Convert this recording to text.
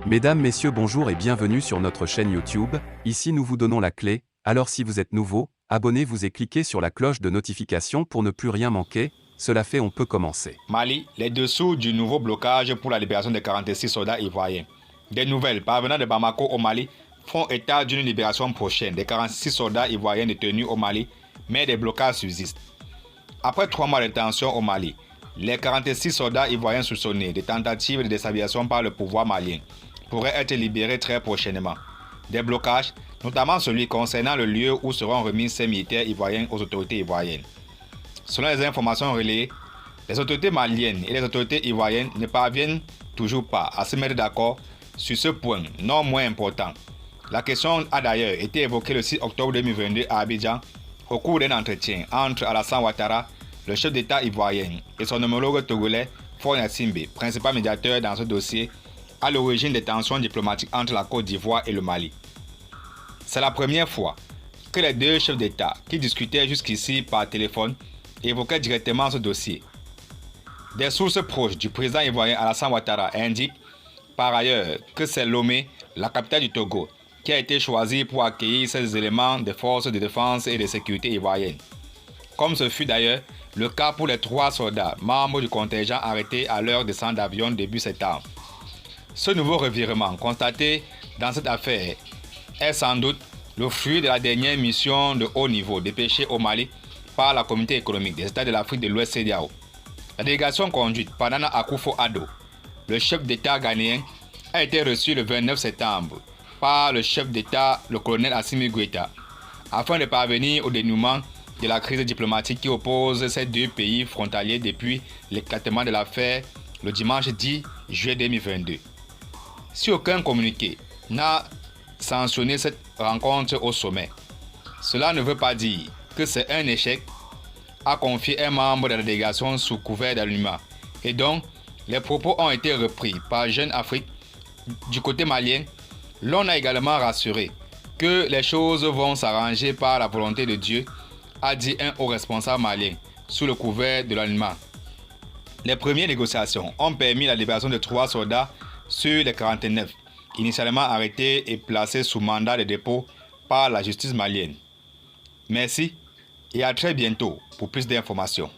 Mesdames, Messieurs, bonjour et bienvenue sur notre chaîne YouTube. Ici nous vous donnons la clé, alors si vous êtes nouveau, abonnez-vous et cliquez sur la cloche de notification pour ne plus rien manquer. Cela fait, on peut commencer. Mali, les dessous du nouveau blocage pour la libération des 46 soldats ivoiriens. Des nouvelles parvenant de Bamako au Mali font état d'une libération prochaine des 46 soldats ivoiriens détenus au Mali, mais des blocages subsistent. Après 3 mois de tension au Mali, les 46 soldats ivoiriens soupçonnés de tentatives de déstabilisation par le pouvoir malien pourraient être libérés très prochainement. Des blocages, notamment celui concernant le lieu où seront remis ces militaires ivoiriens aux autorités ivoiriennes. Selon les informations relayées, les autorités maliennes et les autorités ivoiriennes ne parviennent toujours pas à se mettre d'accord sur ce point non moins important. La question a d'ailleurs été évoquée le 6 octobre 2022 à Abidjan au cours d'un entretien entre Alassane Ouattara, le chef d'État ivoirien, et son homologue togolais Faure Gnassingbé, principal médiateur dans ce dossier, à l'origine des tensions diplomatiques entre la Côte d'Ivoire et le Mali. C'est la première fois que les deux chefs d'État, qui discutaient jusqu'ici par téléphone, évoquaient directement ce dossier. Des sources proches du président ivoirien Alassane Ouattara indiquent par ailleurs que c'est Lomé, la capitale du Togo, qui a été choisie pour accueillir ces éléments des forces de défense et de sécurité ivoiriennes. Comme ce fut d'ailleurs le cas pour les 3 soldats membres du contingent arrêtés à leur descente d'avion début septembre. Ce nouveau revirement constaté dans cette affaire est sans doute le fruit de la dernière mission de haut niveau dépêchée au Mali par la Communauté économique des États de l'Afrique de l'Ouest CEDEAO. La délégation conduite par Nana Akufo-Addo, le chef d'État ghanéen, a été reçue le 29 septembre par le chef d'État, le colonel Assimi Goïta, afin de parvenir au dénouement de la crise diplomatique qui oppose ces deux pays frontaliers depuis l'éclatement de l'affaire le dimanche 10 juillet 2022. Si aucun communiqué n'a sanctionné cette rencontre au sommet, cela ne veut pas dire que c'est un échec, a confié un membre de la délégation sous couvert d'anonymat. Et donc, les propos ont été repris par Jeune Afrique. Du côté malien, l'on a également rassuré que les choses vont s'arranger par la volonté de Dieu, a dit un haut responsable malien sous le couvert de l'anonymat. Les premières négociations ont permis la libération de 3 soldats sur les 49, initialement arrêtés et placés sous mandat de dépôt par la justice malienne. Merci et à très bientôt pour plus d'informations.